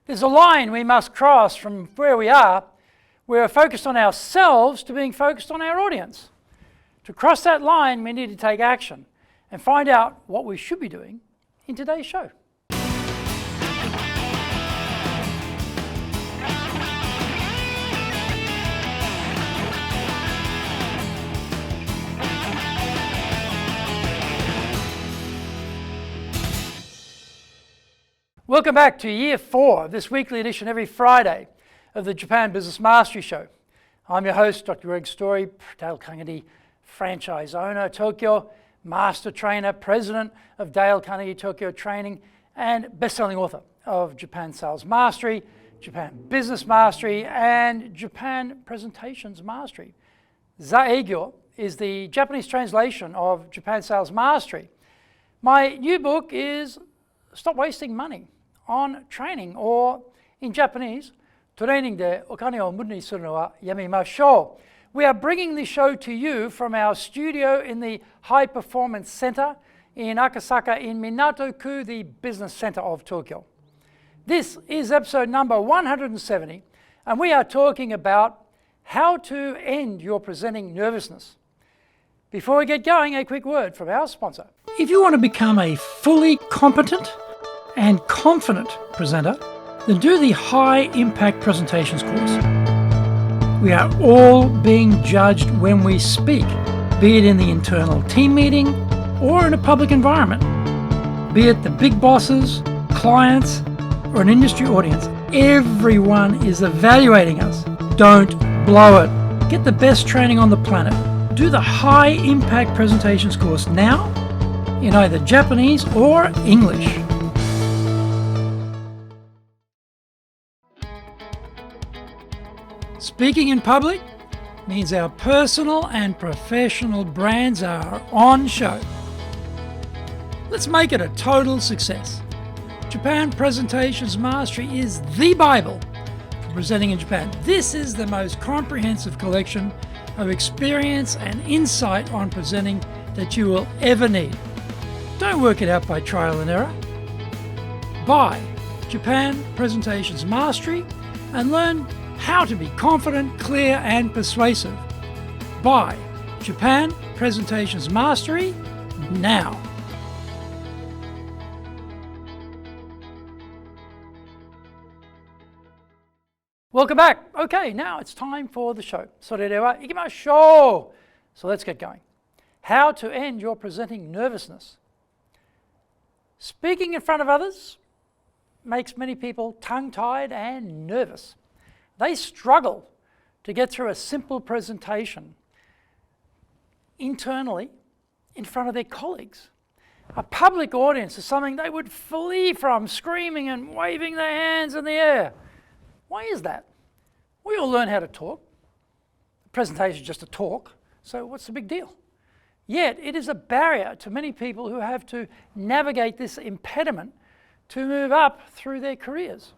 There's a line we must cross from where we are, we're focused on ourselves, to being focused on our audience. To cross that line, we need to take action and find out what we should be doing in today's show. Welcome back to Year 4 of this weekly edition every Friday of the Japan Business Mastery Show. I'm your host, Dr. Greg Story, Dale Carnegie franchise owner, Tokyo, master trainer, president of Dale Carnegie Tokyo Training, and best-selling author of Japan Sales Mastery, Japan Business Mastery, and Japan Presentations Mastery. Zaegyo is the Japanese translation of Japan Sales Mastery. My new book is Stop Wasting Money on Training, or in Japanese, Training de okane o muni suru no wa yamimashou. We are bringing the show to you from our studio in the High Performance Center in Akasaka in Minato-ku, the business center of Tokyo. This is episode number 170, and we are talking about how to end your presenting nervousness. Before we get going, a quick word from our sponsor. If you want to become a fully competent and confident presenter, then do the High Impact Presentations course. We are all being judged when we speak, be it in the internal team meeting or in a public environment, be it the big bosses, clients, or an industry audience. Everyone is evaluating us. Don't blow it. Get the best training on the planet. Do the High Impact Presentations course now in either Japanese or English. Speaking in public means our personal and professional brands are on show. Let's make it a total success. Japan Presentations Mastery is the Bible for presenting in Japan. This is the most comprehensive collection of experience and insight on presenting that you will ever need. Don't work it out by trial and error. Buy Japan Presentations Mastery and learn how to be confident, clear, and persuasive. Buy Japan Presentations Mastery now. Welcome back. Okay, now it's time for the show. それでは行きましょう. So let's get going. How to end your presenting nervousness. Speaking in front of others makes many people tongue-tied and nervous. They struggle to get through a simple presentation internally in front of their colleagues. A public audience is something they would flee from, screaming and waving their hands in the air. Why is that? We all learn how to talk. The presentation is just a talk, so what's the big deal? Yet it is a barrier to many people who have to navigate this impediment to move up through their careers.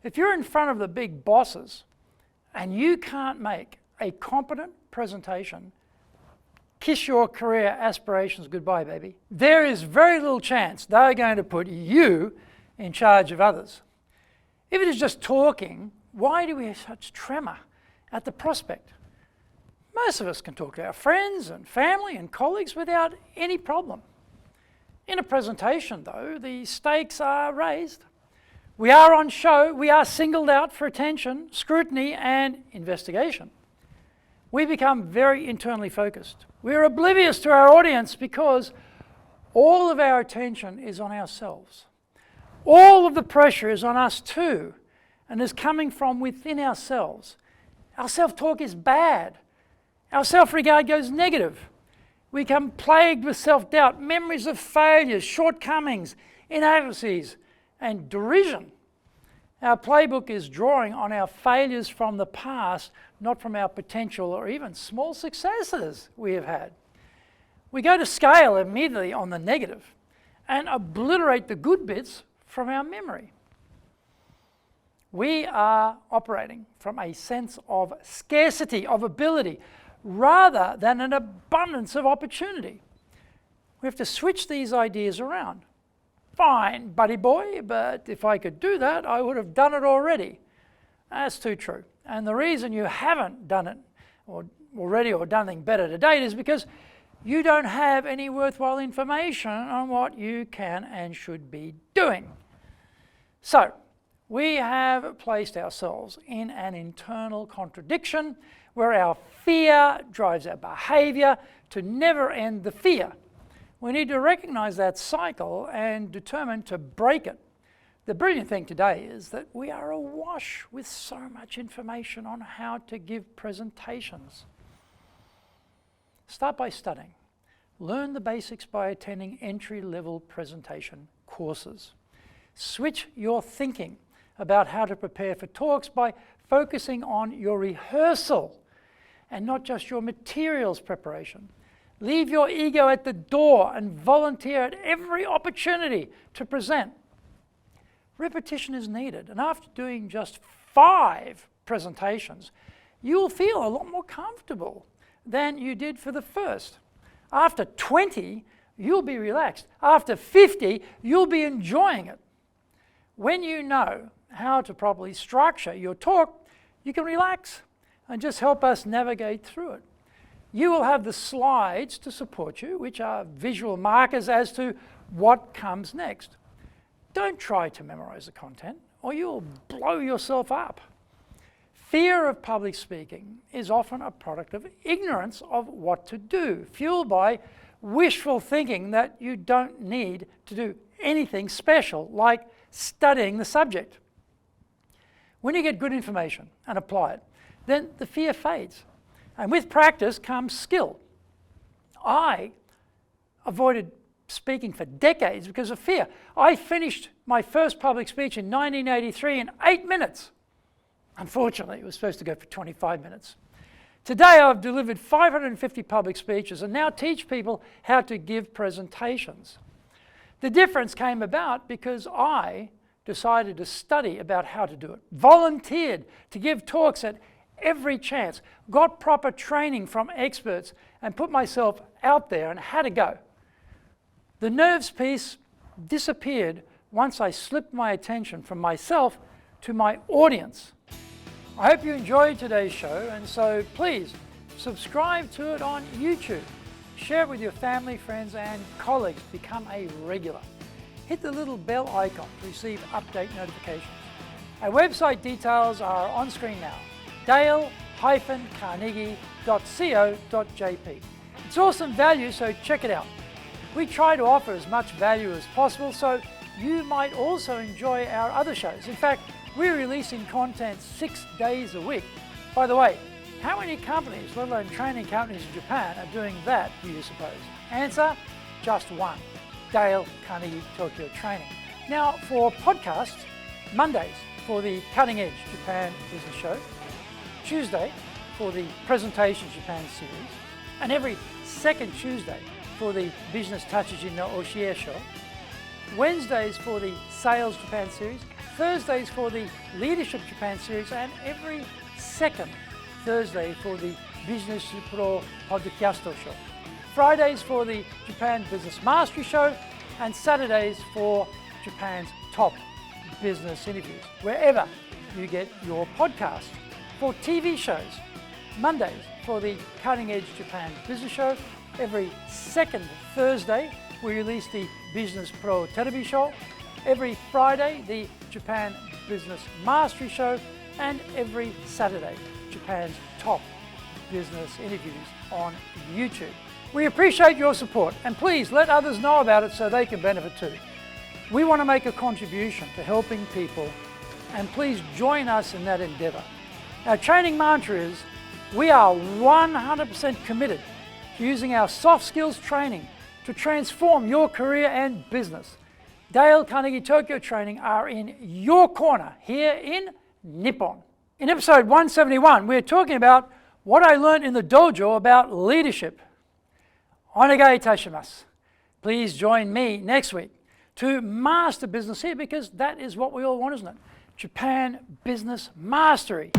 If you're in front of the big bosses and you can't make a competent presentation, kiss your career aspirations goodbye, baby. There is very little chance they're going to put you in charge of others. If it is just talking, why do we have such tremor at the prospect? Most of us can talk to our friends and family and colleagues without any problem. In a presentation, though, the stakes are raised. We are on show, we are singled out for attention, scrutiny, and investigation. We become very internally focused. We're oblivious to our audience because all of our attention is on ourselves. All of the pressure is on us too, and is coming from within ourselves. Our self-talk is bad. Our self-regard goes negative. We become plagued with self-doubt, memories of failures, shortcomings, inadequacies, and derision. Our playbook is drawing on our failures from the past, not from our potential or even small successes we have had. We go to scale immediately on the negative and obliterate the good bits from our memory. We are operating from a sense of scarcity of ability rather than an abundance of opportunity. We have to switch these ideas around. fine, buddy boy, but if I could do that, I would have done it already. That's too true. And the reason you haven't done it already or done anything better to date is because you don't have any worthwhile information on what you can and should be doing. So, we have placed ourselves in an internal contradiction where our fear drives our behavior to never end the fear. We need to recognize that cycle and determine to break it. The brilliant thing today is that we are awash with so much information on how to give presentations. Start by studying. Learn the basics by attending entry-level presentation courses. Switch your thinking about how to prepare for talks by focusing on your rehearsal and not just your materials preparation. Leave your ego at the door and volunteer at every opportunity to present. Repetition is needed, and after doing just 5 presentations, you'll feel a lot more comfortable than you did for the first. After 20, you'll be relaxed. After 50, you'll be enjoying it. When you know how to properly structure your talk, you can relax and just help us navigate through it. You will have the slides to support you, which are visual markers as to what comes next. Don't try to memorize the content, or you'll blow yourself up. Fear of public speaking is often a product of ignorance of what to do, fueled by wishful thinking that you don't need to do anything special, like studying the subject. When you get good information and apply it, then the fear fades. And with practice comes skill. I avoided speaking for decades because of fear. I finished my first public speech in 1983 in 8 minutes. Unfortunately, it was supposed to go for 25 minutes. Today, I've delivered 550 public speeches and now teach people how to give presentations. The difference came about because I decided to study about how to do it, volunteered to give talks at every chance, got proper training from experts, and put myself out there and had a go. The nerves piece disappeared once I slipped my attention from myself to my audience. I hope you enjoyed today's show, and so please subscribe to it on YouTube. Share it with your family, friends, and colleagues. Become a regular. Hit the little bell icon to receive update notifications. Our website details are on screen now, dale-carnegie.co.jp. It's awesome value, so check it out. We try to offer as much value as possible, so you might also enjoy our other shows. In fact, we're releasing content 6 days a week. By the way, how many companies, let alone training companies in Japan, are doing that, do you suppose? Answer, just one, Dale Carnegie Tokyo Training. Now, for podcasts, Mondays for the Cutting Edge Japan Business Show, Tuesday for the Presentations Japan series, and every second Tuesday for the Business Tatsujin no Oshie Show, Wednesdays for the Sales Japan series, Thursdays for the Leadership Japan series, and every second Thursday for the Business Pro Podcast Show. Fridays for the Japan Business Mastery Show, and Saturdays for Japan's top business interviews, wherever you get your podcast. For TV shows, Mondays for the Cutting Edge Japan Business Show, every second Thursday we release the Business Pro Television Show, every Friday the Japan Business Mastery Show, and every Saturday Japan's top business interviews on YouTube. We appreciate your support, and please let others know about it so they can benefit too. We want to make a contribution to helping people, and please join us in that endeavor. Our training mantra is, we are 100% committed to using our soft skills training to transform your career and business. Dale Carnegie Tokyo Training are in your corner here in Nippon. In episode 171, we're talking about what I learned in the dojo about leadership. Onegai itashimasu. Please join me next week to master business here, because that is what we all want, isn't it? Japan Business Mastery.